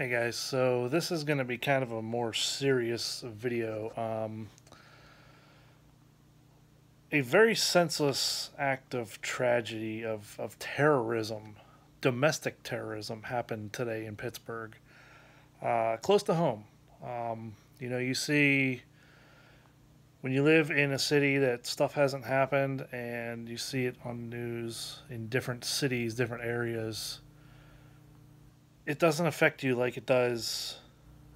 Hey guys, so this is going to be kind of a more serious video. A very senseless act of tragedy, of terrorism, domestic terrorism, happened today in Pittsburgh, close to home. You see when you live in a city that stuff hasn't happened and you see it on news in different cities, different areas, it doesn't affect you like it does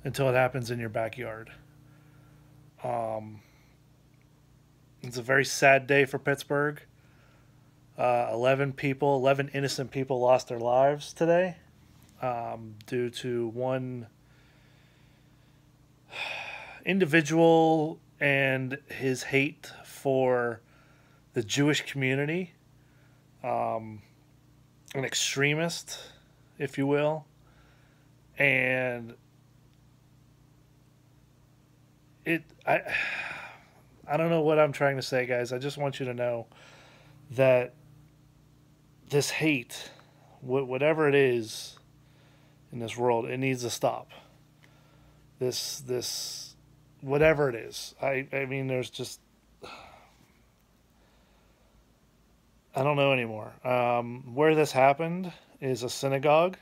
until it happens in your backyard. Um, it's a very sad day for Pittsburgh. 11 innocent people lost their lives today due to one individual and his hate for the Jewish community, an extremist, if you will. And it, I don't know what I'm trying to say, guys. I just want you to know that this hate, whatever it is in this world, it needs to stop. This, whatever it is. I mean, there's just, I don't know anymore. Where this happened is a synagogue.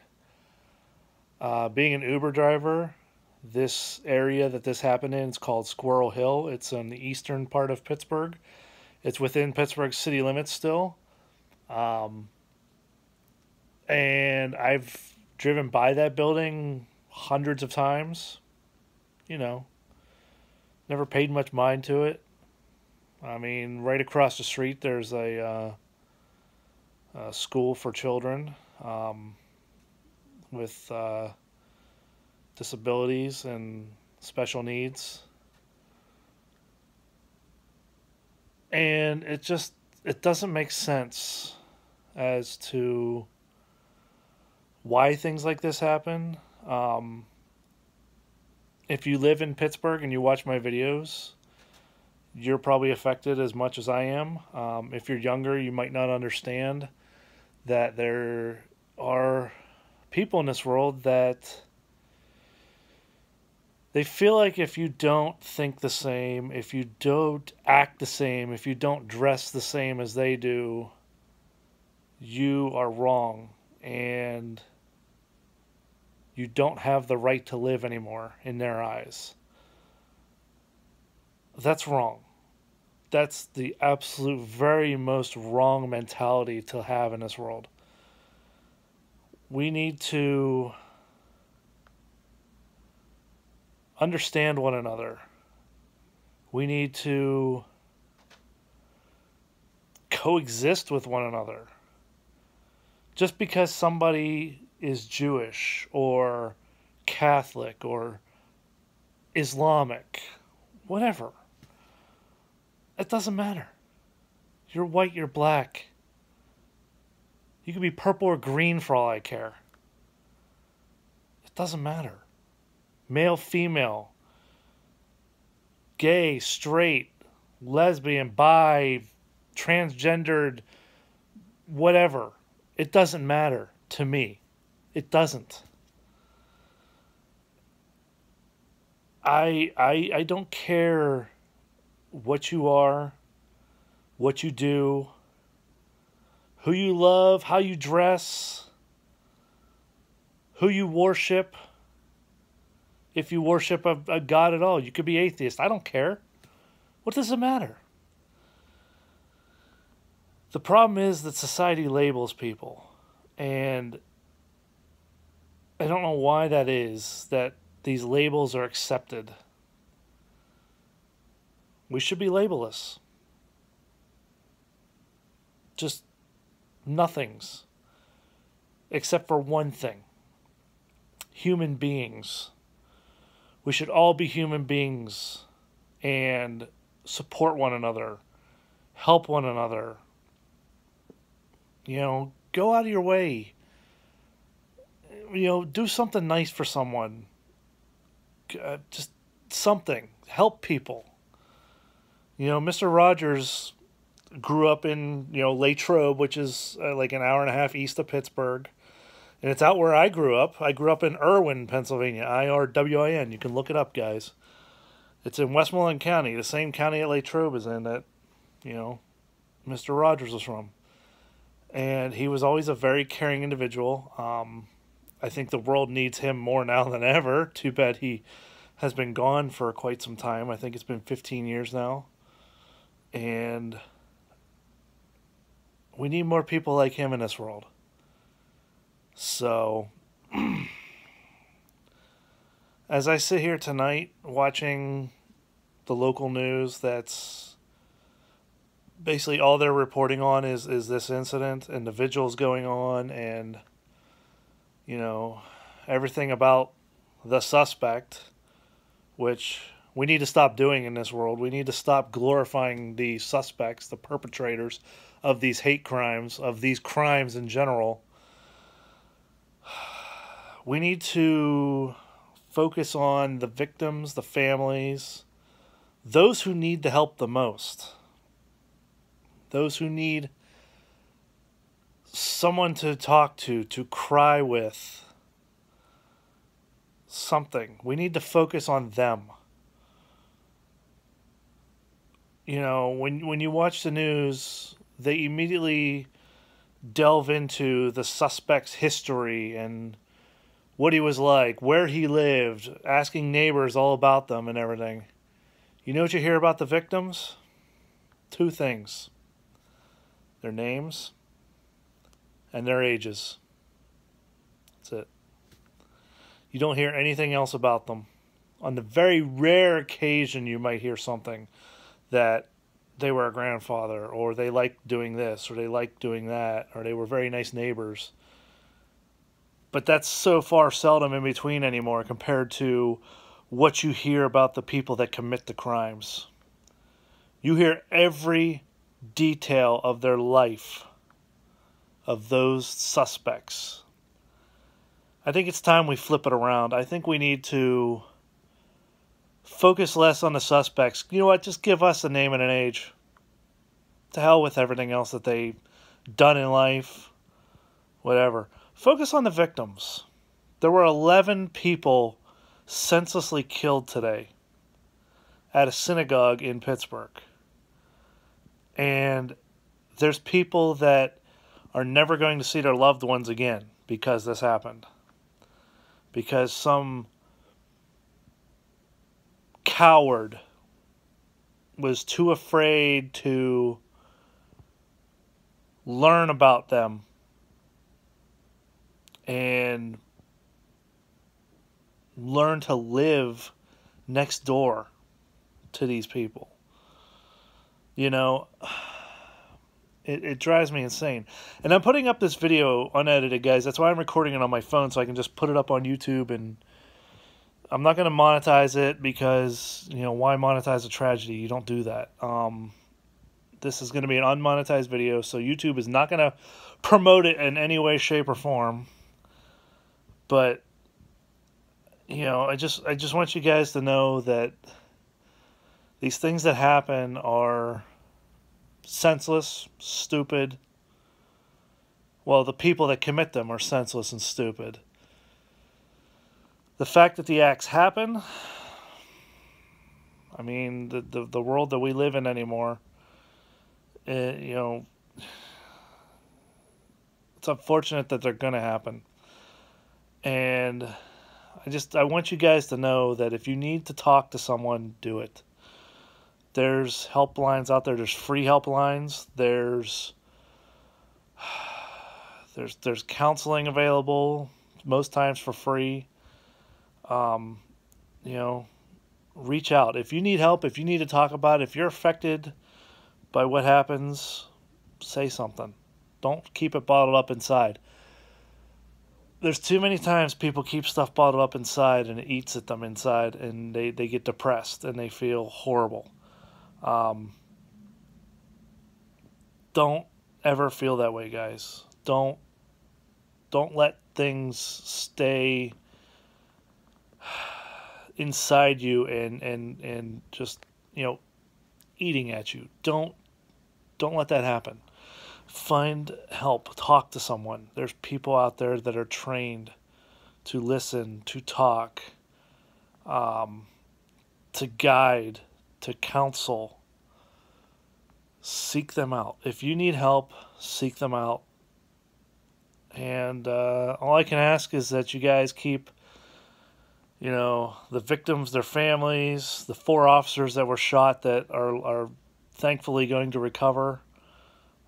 Being an Uber driver, this area that this happened in is called Squirrel Hill. It's in the eastern part of Pittsburgh. It's within Pittsburgh city limits still. And I've driven by that building hundreds of times. You know, never paid much mind to it. I mean, right across the street there's a school for children with disabilities and special needs. And it doesn't make sense as to why things like this happen. If you live in Pittsburgh and you watch my videos, you're probably affected as much as I am. If you're younger, you might not understand that there are people in this world that they feel like if you don't think the same, if you don't act the same, if you don't dress the same as they do, you are wrong and you don't have the right to live anymore in their eyes. That's wrong. That's the absolute very most wrong mentality to have in this world. We need to understand one another. We need to coexist with one another. Just because somebody is Jewish or Catholic or Islamic, whatever, it doesn't matter. You're white, you're black. You could be purple or green for all I care. It doesn't matter. Male, female, gay, straight, lesbian, bi, transgendered, whatever. It doesn't matter to me. It doesn't. I don't care what you are, what you do, who you love, how you dress, who you worship. If you worship a god at all, you could be atheist. I don't care. What does it matter? The problem is that society labels people. And I don't know why that is, that these labels are accepted. We should be labelless. Just nothings. Except for one thing. Human beings. We should all be human beings and support one another, help one another. You know, go out of your way. You know, do something nice for someone. Just something. Help people. You know, Mr. Rogers grew up in, Latrobe, which is like an hour and a half east of Pittsburgh. And it's out where I grew up. I grew up in Irwin, Pennsylvania. Irwin. You can look it up, guys. It's in Westmoreland County, the same county that Latrobe is in that, you know, Mr. Rogers was from. And he was always a very caring individual. I think the world needs him more now than ever. Too bad he has been gone for quite some time. I think it's been 15 years now. And we need more people like him in this world. So, as I sit here tonight watching the local news, that's basically all they're reporting on is this incident and the vigils going on, and, you know, everything about the suspect, which we need to stop doing in this world. We need to stop glorifying the suspects, the perpetrators of these hate crimes, of these crimes in general. We need to focus on the victims, the families, those who need the help the most. Those who need someone to talk to cry with, something. We need to focus on them. You know, when you watch the news, they immediately delve into the suspect's history and what he was like, where he lived, asking neighbors all about them and everything. You know what you hear about the victims? Two things. Their names and their ages. That's it. You don't hear anything else about them. On the very rare occasion you might hear something that they were a grandfather, or they liked doing this, or they liked doing that, or they were very nice neighbors. But that's so far seldom in between anymore compared to what you hear about the people that commit the crimes. You hear every detail of their life, of those suspects. I think it's time we flip it around. I think we need to focus less on the suspects. You know what? Just give us a name and an age. To hell with everything else that they've done in life. Whatever. Focus on the victims. There were 11 people senselessly killed today at a synagogue in Pittsburgh. And there's people that are never going to see their loved ones again because this happened. Because some coward was too afraid to learn about them and learn to live next door to these people. You know, it drives me insane. And I'm putting up this video unedited, guys. That's why I'm recording it on my phone, so I can just put it up on YouTube. And I'm not going to monetize it because, you know, why monetize a tragedy? You don't do that. This is going to be an unmonetized video, so YouTube is not going to promote it in any way, shape, or form. But, you know, I just want you guys to know that these things that happen are senseless, stupid. Well, the people that commit them are senseless and stupid. The fact that the acts happen, I mean, the world that we live in anymore, you know, it's unfortunate that they're going to happen. And I want you guys to know that if you need to talk to someone, do it. There's helplines out there. There's free helplines. There's counseling available, most times for free. You know, reach out. If you need help, if you need to talk about it, if you're affected by what happens, say something. Don't keep it bottled up inside. There's too many times people keep stuff bottled up inside and it eats at them inside, and they get depressed and they feel horrible. Don't ever feel that way, guys. Don't let things stay inside you and just, you know, eating at you. Don't let that happen. Find help. Talk to someone. There's people out there that are trained to listen, to talk, to guide, to counsel. Seek them out. If you need help, seek them out. And all I can ask is that you guys keep, the victims, their families, the 4 officers that were shot that are thankfully going to recover.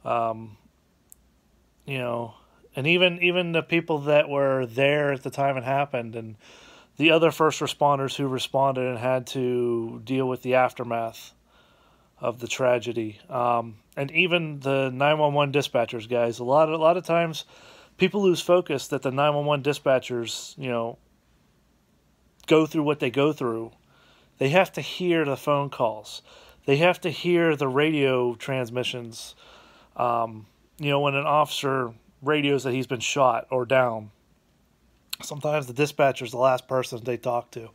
And even the people that were there at the time it happened, and the other first responders who responded and had to deal with the aftermath of the tragedy, and even the 911 dispatchers, guys. A lot of times, people lose focus that the 911 dispatchers, go through what they go through. They have to hear the phone calls. They have to hear the radio transmissions. When an officer radios that he's been shot or down, sometimes the dispatcher is the last person they talk to.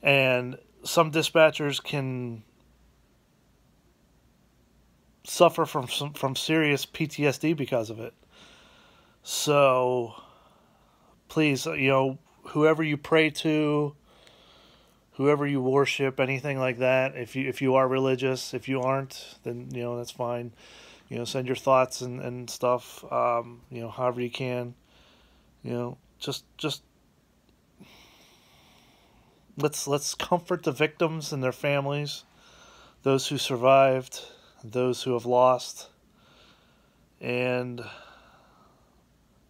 And some dispatchers can suffer from serious PTSD because of it. So please, whoever you pray to, whoever you worship, anything like that, if you are religious, if you aren't, then that's fine. Send your thoughts and stuff, however you can. Just let's comfort the victims and their families, those who survived, those who have lost, and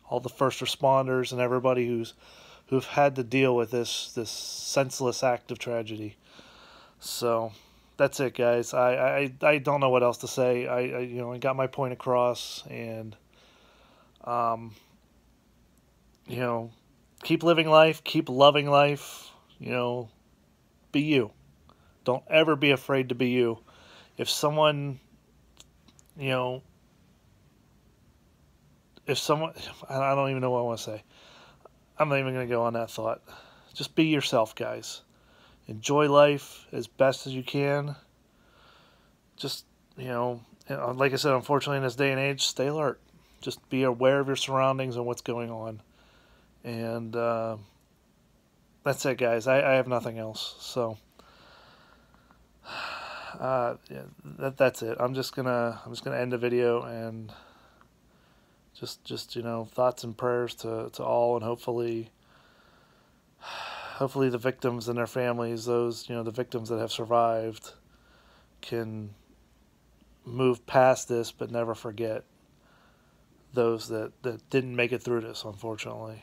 all the first responders and everybody who've had to deal with this senseless act of tragedy. So that's it, guys. I don't know what else to say. I got my point across, and keep living life, keep loving life. Be you. Don't ever be afraid to be you. If someone, I don't even know what I want to say. I'm not even going to go on that thought. Just be yourself, guys. Enjoy life as best as you can. Just, like I said, unfortunately in this day and age, stay alert. Just be aware of your surroundings and what's going on. And that's it, guys. I have nothing else. So, that's it. I'm just gonna end the video, and just thoughts and prayers to all, and hopefully the victims and their families, those the victims that have survived, can move past this, but never forget those that didn't make it through this, unfortunately.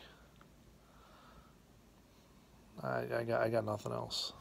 I got nothing else.